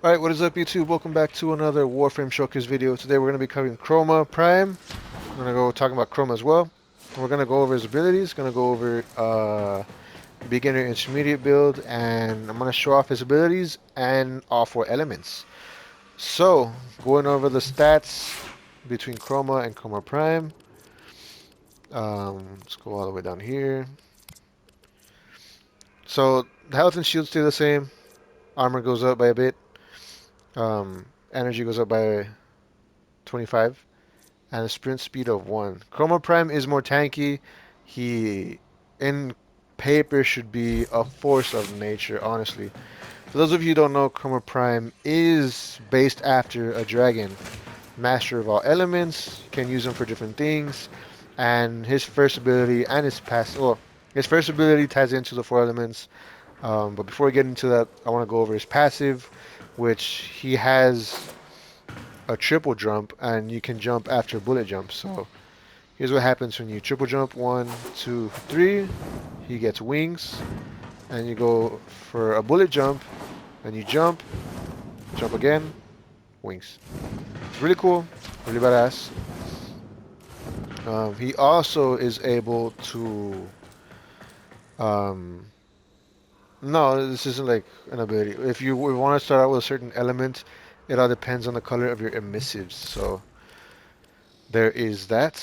Alright, what is up YouTube? Welcome back to another Warframe Showcase video. Today we're going to be covering Chroma Prime. We're going to go talking about Chroma as well. We're going to go over his abilities, going to go over beginner intermediate build, and I'm going to show off his abilities and all four elements. So, going over the stats between Chroma and Chroma Prime. Let's go all the way down here. So, the health and shield stay the same. Armor goes up by a bit. Energy goes up by 25. And a sprint speed of 1. Chroma Prime is more tanky. He, in paper, should be a force of nature, honestly. For those of you who don't know, Chroma Prime is based after a dragon. Master of all elements, can use them for different things. And his first ability and his passive, well, his first ability ties into the four elements. But before we get into that, I want to go over his passive, which he has a triple jump, and you can jump after bullet jump. So here's what happens when you triple jump. 1, 2, 3. He gets wings, and you go for a bullet jump, and you jump, jump again, wings. It's really cool, really badass. He also is able to. Um, no, this isn't like an ability. If you want to start out with a certain element, it all depends on the color of your emissives. So there is that.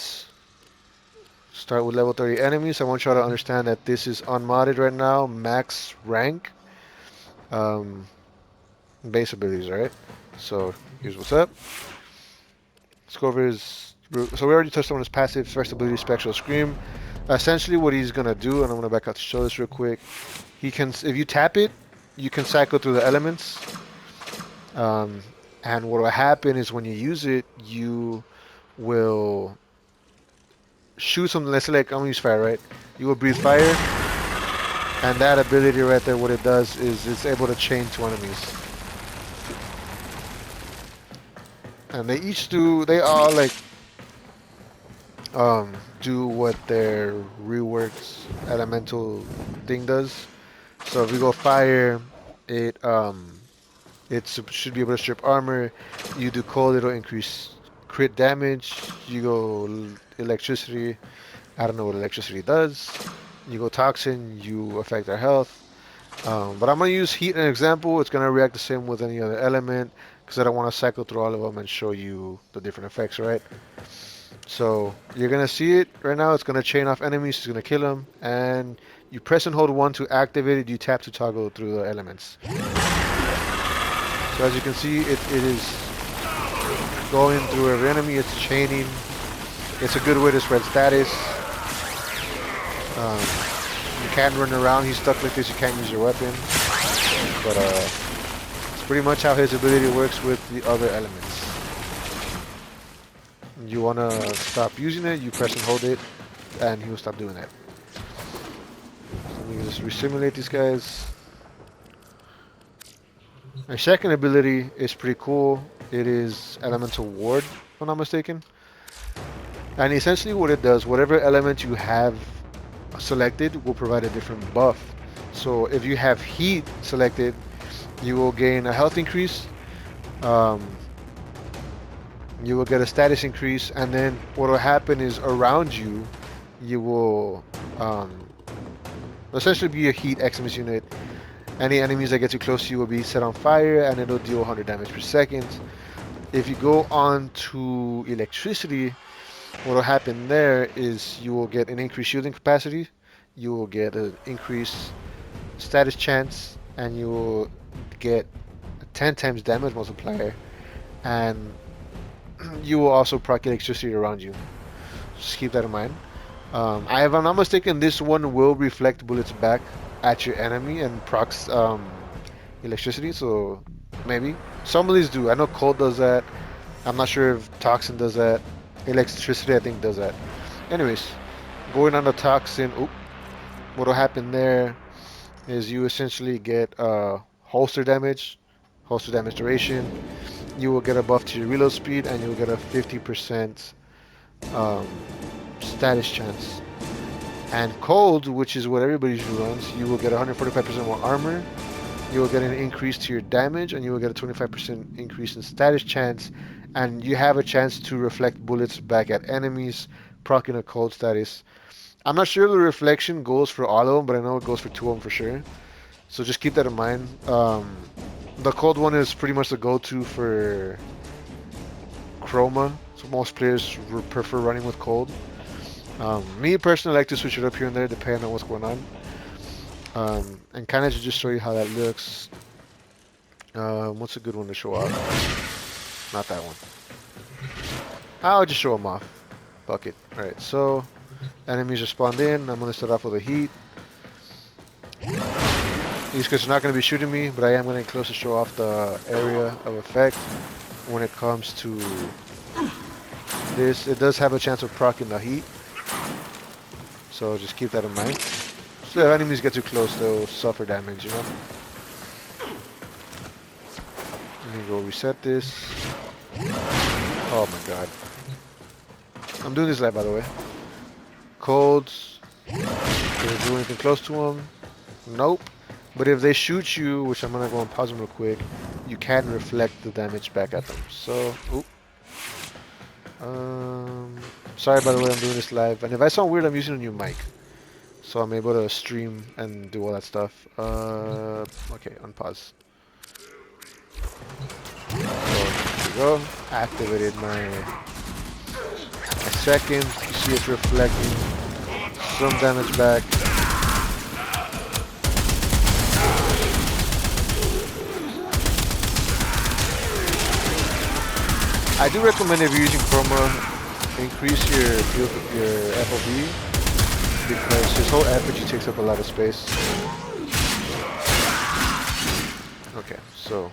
Start with level 30 enemies. I want y'all to understand that this is unmodded right now, max rank, um, base abilities, alright? So here's what's up. Let's go over his. So we already touched on his passive, first ability, Spectral Scream. Essentially, what he's gonna do, and I'm gonna back out to show this real quick. He can, if you tap it, you can cycle through the elements. Um, and what will happen is when you use it, you will shoot something. Let's say like I'm gonna use fire, right? You will breathe fire. And that ability right there, what it does is it's able to chain two enemies. And they all like do what their reworked elemental thing does. So if we go fire, it should be able to strip armor. You do cold, it'll increase crit damage. You go electricity, I don't know what electricity does. You go toxin, you affect their health. But I'm going to use heat as an example. It's going to react the same with any other element because I don't want to cycle through all of them and show you the different effects, right? So you're going to see it right now. It's going to chain off enemies. It's going to kill them. And you press and hold 1 to activate it. You tap to toggle through the elements. So as you can see, it is going through every enemy. It's chaining. It's a good way to spread status. Um, you can't run around. He's stuck like this. You can't use your weapon. But it's pretty much how his ability works with the other elements. You want to stop using it, you press and hold it, and he will stop doing that. So let me just resimulate these guys. My second ability is pretty cool. It is Elemental Ward, if I'm not mistaken. And essentially what it does, whatever element you have selected will provide a different buff. So if you have heat selected, you will gain a health increase. You will get a status increase, and then what will happen is around you, you will essentially be a heat Xmas unit. Any enemies that get too close to you will be set on fire, and it'll deal 100 damage per second. If you go on to electricity, what will happen there is you will get an increased shielding capacity, you will get an increased status chance, and you will get a 10 times damage multiplier, and you will also proc electricity around you. Just keep that in mind. If I'm not mistaken, this one will reflect bullets back at your enemy and procs electricity, so maybe. Some of these do. I know cold does that. I'm not sure if toxin does that. Electricity, I think, does that. Anyways, going on the toxin, what will happen there is you essentially get holster damage duration. You will get a buff to your reload speed, and you will get a 50% um, status chance. And cold, which is what everybody usually runs, you will get 145% more armor. you will get an increase to your damage, and you will get a 25% increase in status chance, and you have a chance to reflect bullets back at enemies, proccing a cold status. I'm not sure if the reflection goes for all of them, but I know it goes for two of them for sure. So just keep that in mind. The cold one is pretty much the go-to for Chroma, so most players prefer running with cold. Me personally, I like to switch it up here and there depending on what's going on. And kind of to just show you how that looks. What's a good one to show off? Not that one. I'll just show them off. Fuck it. Alright, so enemies are spawned in. I'm going to start off with a heat. These guys are not going to be shooting me, but I am going to close to show off the area of effect. When it comes to this, it does have a chance of proccing the heat. So just keep that in mind. So if enemies get too close, they'll suffer damage, you know? Let me go reset this. Oh my god. I'm doing this live, by the way. Colds. Can I do anything close to them? Nope. But if they shoot you, which I'm gonna go and pause them real quick, you can reflect the damage back at them. So, oop. Sorry by the way, I'm doing this live. And if I sound weird, I'm using a new mic. So I'm able to stream and do all that stuff. Okay, unpause. So, there we go. Activated my second. You see it's reflecting some damage back. I do recommend if you're using Chroma, increase your FOV because his whole effigy takes up a lot of space. Okay, so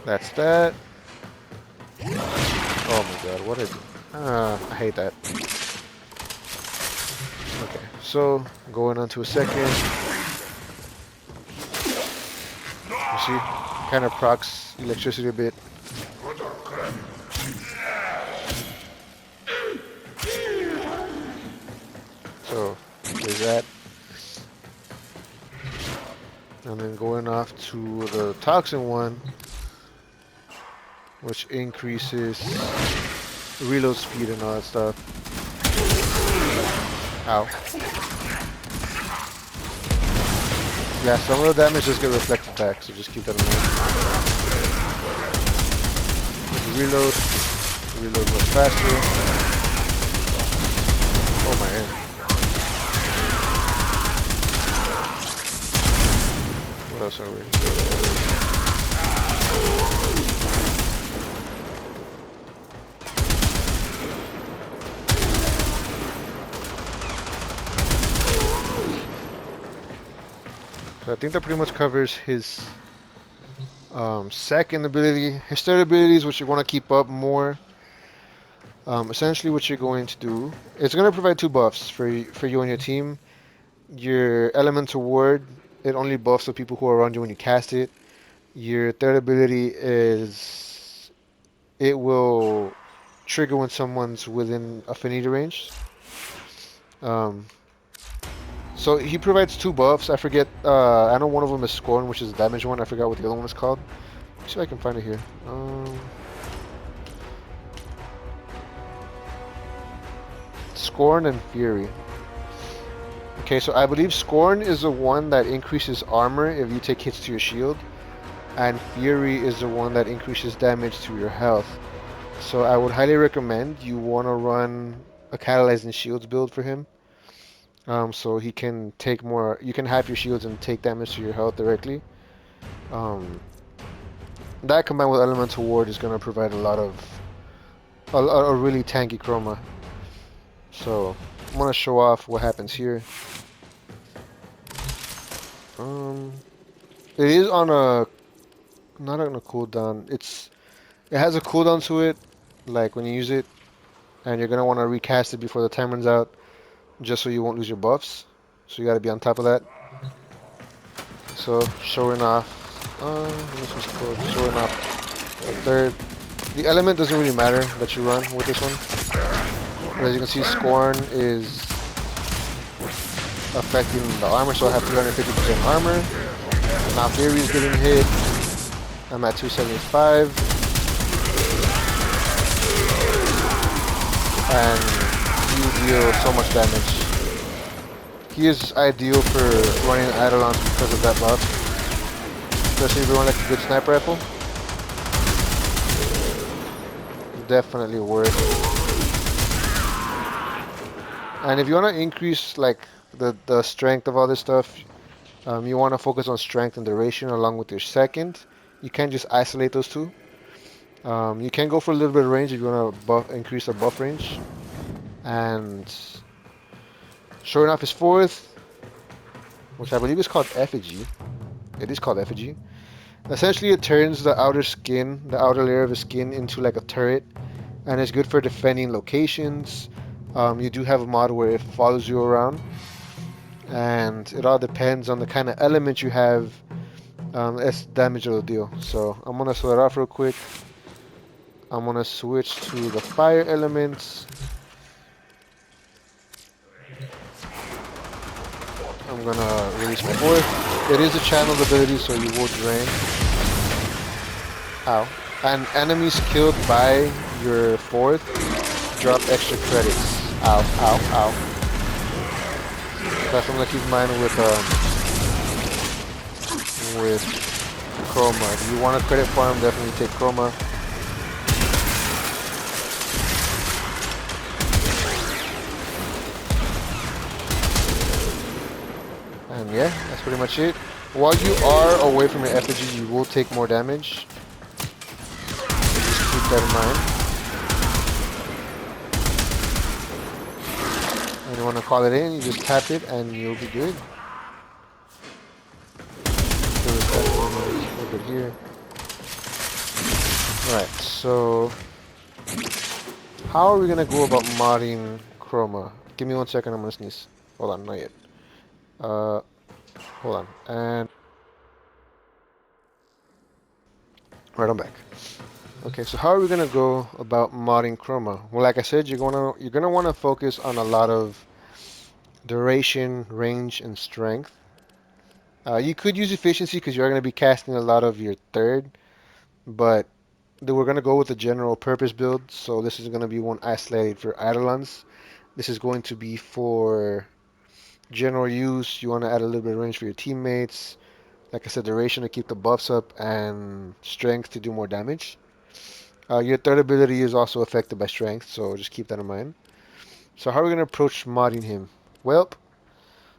that's that. Oh my god, what is it? I hate that. Okay, so going on to a second. You see, kind of procs electricity a bit. So there's that. And then going off to the toxin one, which increases reload speed and all that stuff. Ow. Yeah, some of the damage just get reflected back, so just keep that in mind. Reload much faster. Oh my god. What else are we? So I think that pretty much covers his second ability. His third ability is what you want to keep up more. Essentially what you're going to do, it's going to provide two buffs for you and your team. Your elemental ward, it only buffs the people who are around you when you cast it. Your third ability is it will trigger when someone's within affinity range. So he provides two buffs. I forget. I know one of them is Scorn, which is the damage one. I forgot what the other one is called. Let's see if I can find it here. Scorn and Fury. Okay, so I believe Scorn is the one that increases armor if you take hits to your shield, and Fury is the one that increases damage to your health. So I would highly recommend you want to run a catalyzing shields build for him. So he can take more. You can have your shields and take damage to your health directly. That combined with elemental ward is going to provide a lot of a really tanky Chroma. So I'm gonna show off what happens here. It is on a not on a cooldown. It has a cooldown to it, like when you use it, and you're gonna want to recast it before the time runs out, just so you won't lose your buffs. So you gotta be on top of that. So showing off. Showing off the third. The element doesn't really matter that you run with this one. As you can see, Scorn is affecting the armor, so I have 350% armor. Now Fury's getting hit. I'm at 275. And you deal so much damage. He is ideal for running Eidolons because of that buff. Especially if you want like a good sniper rifle. Definitely worth. And if you want to increase like the strength of all this stuff, you want to focus on strength and duration along with your second. You can't just isolate those two. You can go for a little bit of range if you want to increase the buff range. And showing off his fourth, which I believe is called Effigy. It is called Effigy. Essentially, it turns the outer skin, the outer layer of his skin, into like a turret, and it's good for defending locations. You do have a mod where it follows you around, and it all depends on the kind of element you have. It's damage it'll deal. So I'm gonna sort it off real quick. I'm gonna switch to the fire elements. I'm gonna release my fourth. It is a channeled ability, so you will drain. Ow. And enemies killed by your fourth drop extra credits. Ow, ow, ow. That's something to keep in mind with Chroma. If you want a credit farm, definitely take Chroma. And yeah, that's pretty much it. While you are away from your effigy, you will take more damage. Just keep that in mind. And you want to call it in, you just tap it and you'll be good. A little bit here. Alright, so how are we gonna go about modding Chroma? Give me 1 second, I'm gonna sneeze. Hold on, not yet. Hold on, and right, I'm back. Okay, so how are we gonna go about modding Chroma? Well, like I said, you're gonna want to focus on a lot of duration, range, and strength. You could use efficiency because you're gonna be casting a lot of your third, but we're gonna go with the general purpose build. So this is gonna be one isolated for Eidolons. This is going to be for general use. You want to add a little bit of range for your teammates. Like I said, duration to keep the buffs up and strength to do more damage. Your third ability is also affected by strength, so just keep that in mind. So how are we going to approach modding him? Well,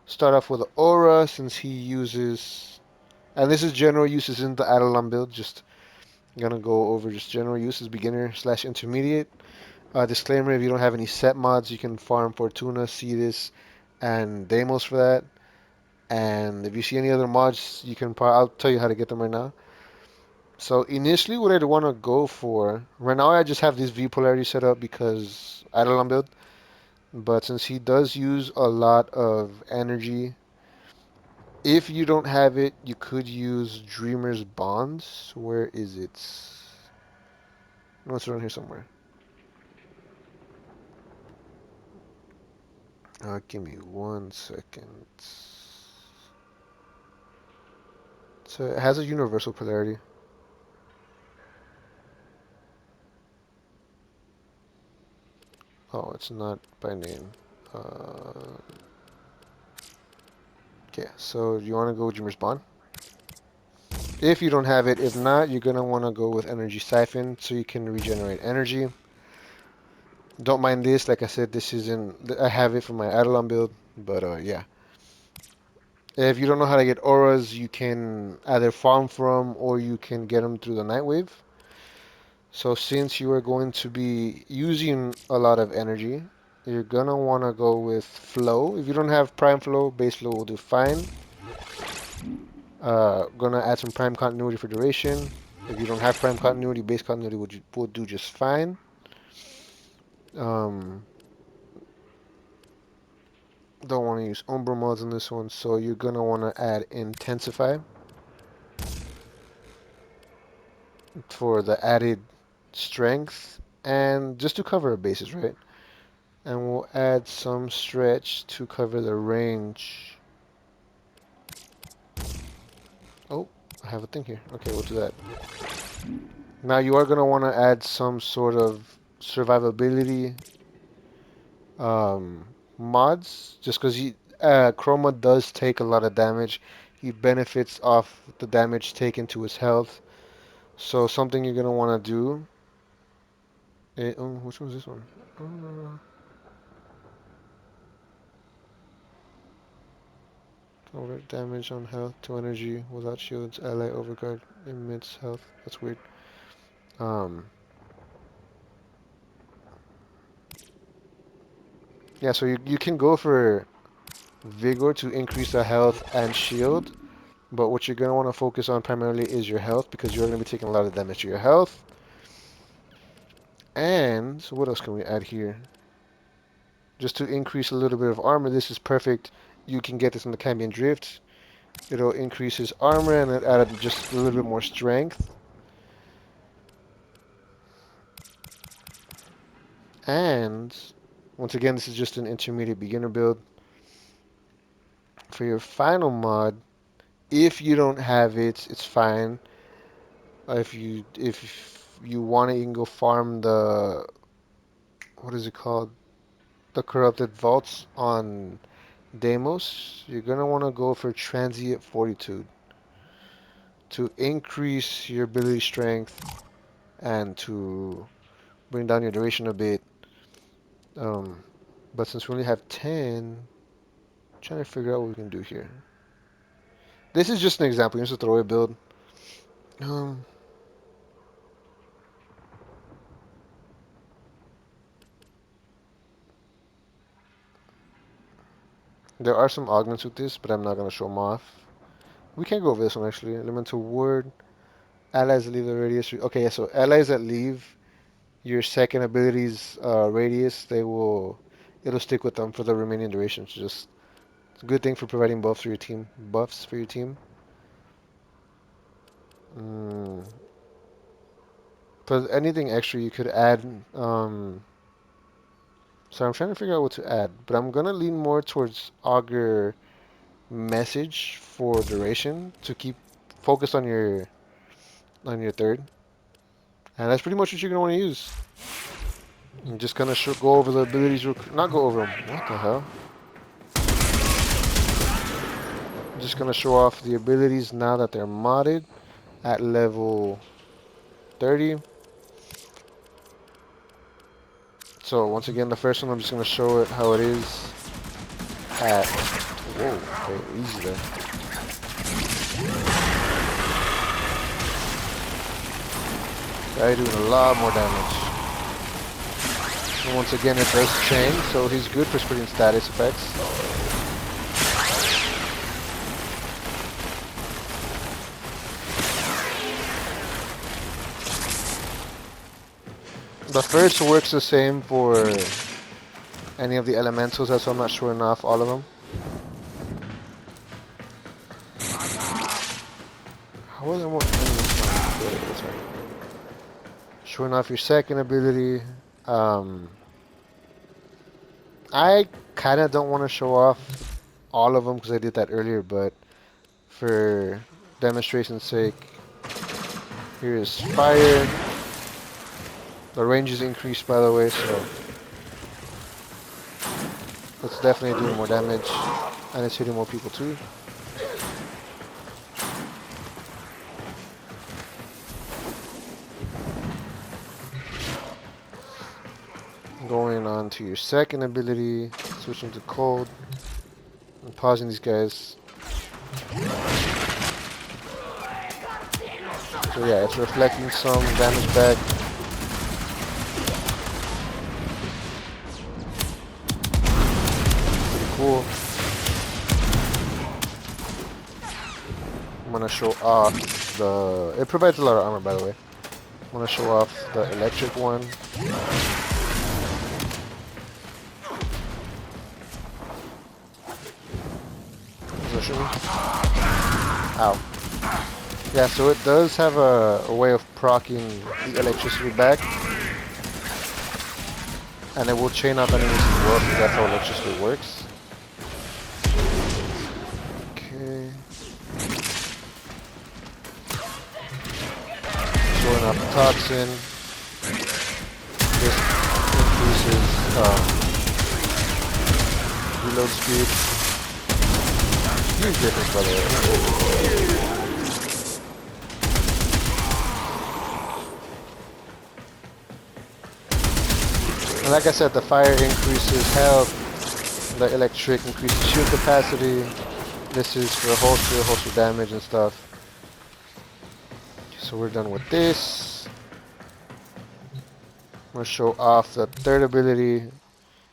start off with the aura since he uses, and this is general uses in the Eidolon build. Just gonna go over just general uses, beginner slash intermediate. Disclaimer: if you don't have any set mods, you can farm Fortuna, Cetus, and Deimos for that. And if you see any other mods, you can I'll tell you how to get them right now. So initially what I'd want to go for, right now I just have this V polarity set up because Eidolon build. But since he does use a lot of energy, if you don't have it, you could use Dreamer's Bonds. Where is it? No, it's around here somewhere. Give me 1 second. So it has a universal polarity. Oh, it's not by name. Okay, so you want to go with Dreamer's Bond? If you don't have it, if not, you're going to want to go with Energy Siphon so you can regenerate energy. Don't mind this, like I said, this isn't, I have it for my Eidolon build, but yeah. If you don't know how to get auras, you can either farm from or you can get them through the Nightwave. So since you are going to be using a lot of energy, you're gonna want to go with flow. If you don't have prime flow, base flow will do fine. Gonna add some prime continuity for duration. If you don't have prime continuity, base continuity will do just fine. Don't want to use Umbra mods in this one, so you're gonna want to add Intensify for the added strength and just to cover our bases, right? And we'll add some stretch to cover the range. Oh, I have a thing here. Okay, we'll do that. Now you are going to want to add some sort of survivability mods, just because Chroma does take a lot of damage. He benefits off the damage taken to his health. So something you're going to want to do. Which one's this one? Over damage on health to energy without shields. Ally overguard emits health. That's weird. Um, yeah, so you can go for Vigor to increase the health and shield, but what you're going to want to focus on primarily is your health because you're going to be taking a lot of damage to your health. And so what else can we add here? Just to increase a little bit of armor, this is perfect. You can get this in the Cambion Drift. It'll increase his armor and it added just a little bit more strength. And once again, this is just an intermediate beginner build. For your final mod, if you don't have it, it's fine. If you want it, you can go farm the, what is it called? The corrupted vaults on Deimos. You're gonna want to go for transient fortitude to increase your ability strength and to bring down your duration a bit. Um, but since we only have 10, I'm trying to figure out what we can do here. This is just an example. Here's a throwaway build. Um, there are some augments with this, but I'm not gonna show them off. We can go over this one actually. Elemental ward. Allies that leave the radius. Okay, yeah, so allies that leave your second ability's radius, it'll stick with them for the remaining duration. So just it's a good thing for providing buffs for your team. Buffs for your team. Mm. But anything extra you could add. So I'm trying to figure out what to add, but I'm gonna lean more towards augur message for duration to keep focus on your third, and that's pretty much what you're gonna want to use. I'm just gonna go over the abilities, not go over them. What the hell? I'm just gonna show off the abilities now that they're modded at level 30. So once again, the first one I'm just gonna show it how it is at. Whoa, okay, easy there. Guy doing a lot more damage. And once again, it does chain, so he's good for splitting status effects. The first works the same for any of the elementals, that's why I'm not showing off all of them. How are there more enemies? Showing off your second ability. I kind of don't want to show off all of them because I did that earlier, but for demonstration's sake, here is fire. The range is increased, by the way, so it's definitely doing more damage, and it's hitting more people too. Going on to your second ability, switching to cold, and pausing these guys. So yeah, it's reflecting some damage back. Pretty cool. I'm gonna show off it provides a lot of armor, by the way. I'm gonna show off the electric one. Ow. Yeah, so it does have a way of proccing the electricity back. And it will chain up enemies as well, because that's how electricity works. Okay. off the toxin. This increases reload speed. Huge difference, by the way. And like I said, the fire increases health, the electric increases shield capacity. This is for holster damage and stuff. So we're done with this. I'm going to show off the third ability.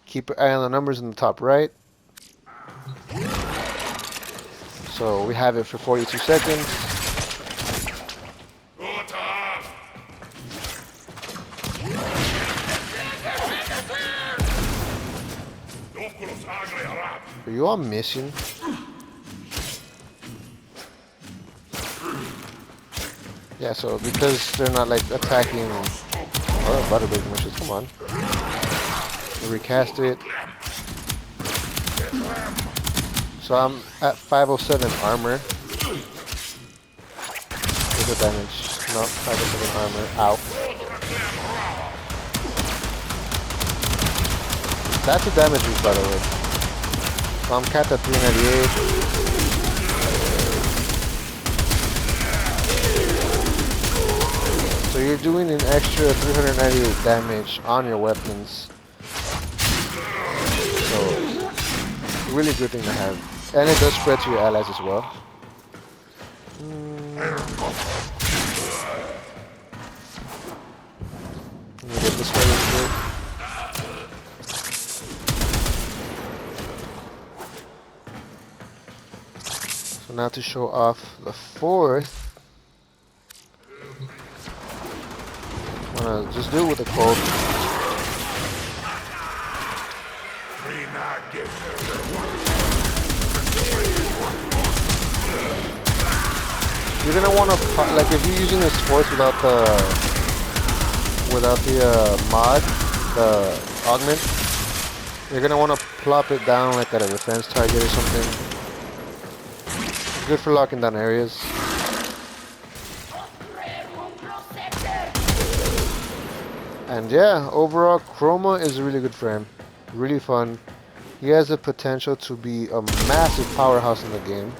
Keep your eye on the numbers in the top right. So we have it for 42 seconds. Are you all missing? Yeah, so because they're not like attacking. Oh, butterbreak missions, come on. Recast it. So I'm at 507 armor. With the damage. No, 507 armor. Ow. That's a damage boost, by the way. So I'm capped at 398. So you're doing an extra 398 damage on your weapons. So, really good thing to have. And it does spread to your allies as well. Let me get this one real quick. So now to show off the fourth. I'm gonna just do it with the cold. You're gonna want to, like, if you're using this force without the mod, the augment, you're gonna want to plop it down like at a defense target or something. Good for locking down areas. And yeah, overall, Chroma is a really good frame. Really fun. He has the potential to be a massive powerhouse in the game.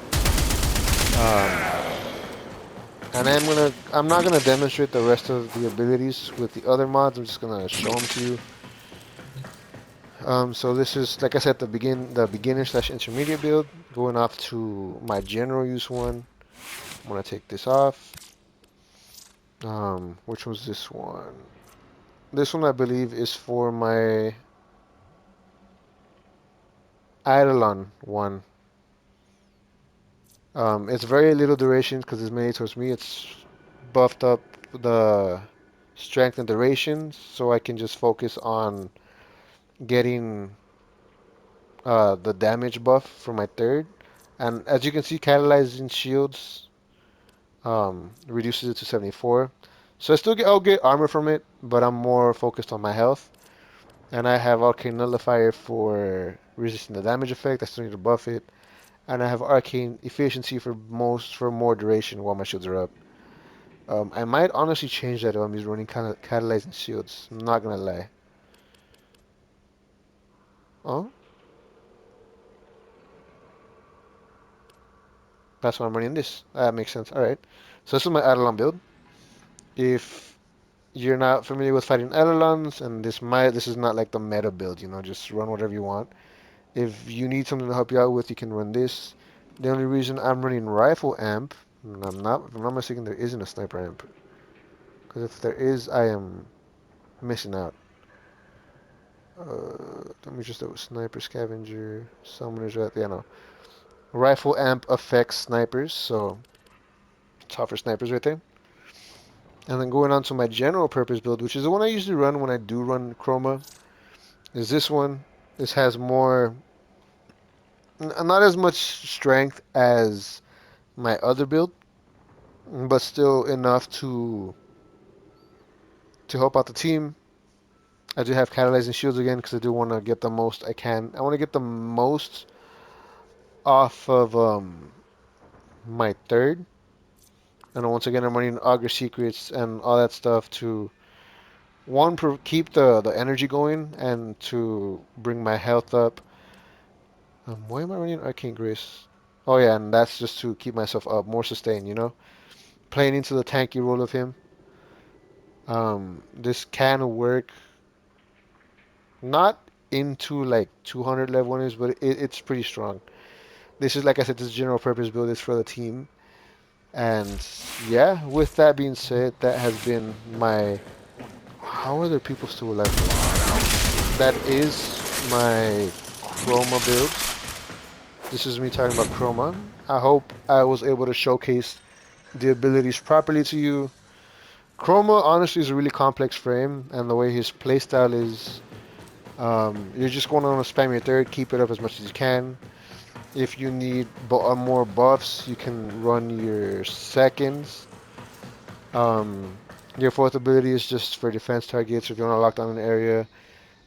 And I'm not gonna demonstrate the rest of the abilities with the other mods. I'm just gonna show them to you. So this is, like I said, the beginner/intermediate build. Going off to my general use one. I'm gonna take this off. Which was this one? This one I believe is for my Eidolon one. It's very little duration because it's mainly towards me. It's buffed up the strength and duration, so I can just focus on getting the damage buff for my third. And as you can see, catalyzing shields reduces it to 74. So I'll get armor from it, but I'm more focused on my health. And I have Arcane Nullifier for resisting the damage effect. I still need to buff it. And I have Arcane Efficiency for more duration while my shields are up. I might honestly change that if I'm just running kind of catalyzing shields. I'm not gonna lie. Oh, that's why I'm running this. That makes sense. All right. So this is my Eidolon build. If you're not familiar with fighting Eidolons, and this is not like the meta build, just run whatever you want. If you need something to help you out with, you can run this. The only reason I'm running Rifle Amp, and if I'm not mistaken, there isn't a Sniper Amp. Because if there is, I am missing out. Let me just do Sniper Scavenger, Summoners, right? Yeah, no. Rifle Amp affects snipers, so it's hot for snipers right there. And then going on to my general purpose build, which is the one I usually run when I do run Chroma, is this one. This has more, not as much strength as my other build, but still enough to help out the team. I do have catalyzing shields again because I do want to get the most I can. I want to get the most off of my third. And once again, I'm running Augur Secrets and all that stuff to one keep the energy going and to bring my health up. Why am I running Arcane Grace? Oh yeah, and that's just to keep myself up, more sustain, Playing into the tanky role of him. This can work not into like 200 level winners, but it's pretty strong. This is like I said, this general purpose build is for the team. And yeah, with that being said, that has been my. How are there people still alive for this? That is my Chroma build. This is me talking about Chroma. I hope I was able to showcase the abilities properly to you. Chroma honestly is a really complex frame, and the way his playstyle is, you're just going to spam your third, keep it up as much as you can. If you need more buffs, you can run your seconds. Um, your fourth ability is just for defense targets if you want to lock down an area.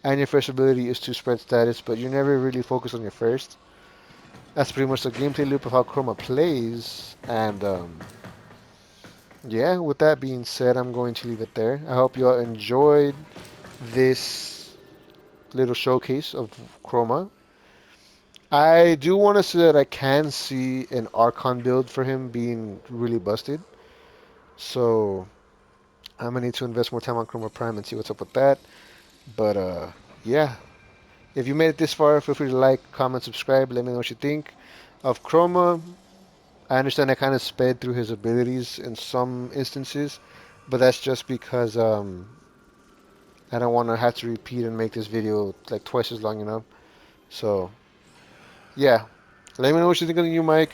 And your first ability is to spread status, but you never really focus on your first. That's pretty much the gameplay loop of how Chroma plays. And yeah, with that being said, I'm going to leave it there. I hope you all enjoyed this little showcase of Chroma. I do want to say that I can see an Archon build for him being really busted. So I'm gonna need to invest more time on Chroma Prime and see what's up with that. But yeah. If you made it this far, feel free to like, comment, subscribe. Let me know what you think of Chroma. I understand I kind of sped through his abilities in some instances, but that's just because I don't want to have to repeat and make this video like twice as long. So yeah, let me know what you think of the new mic.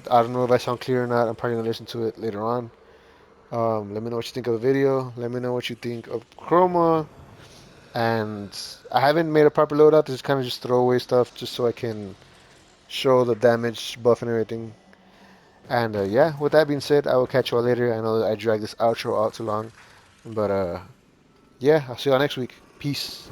I don't know if I sound clear or not. I'm probably gonna listen to it later on. Let me know what you think of the video. Let me know what you think of Chroma. And I haven't made a proper loadout. This is kind of just throwaway stuff, just so I can show the damage buff and everything. And yeah, with that being said, I will catch you all later. I know that I dragged this outro out too long, but yeah, I'll see y'all next week. Peace.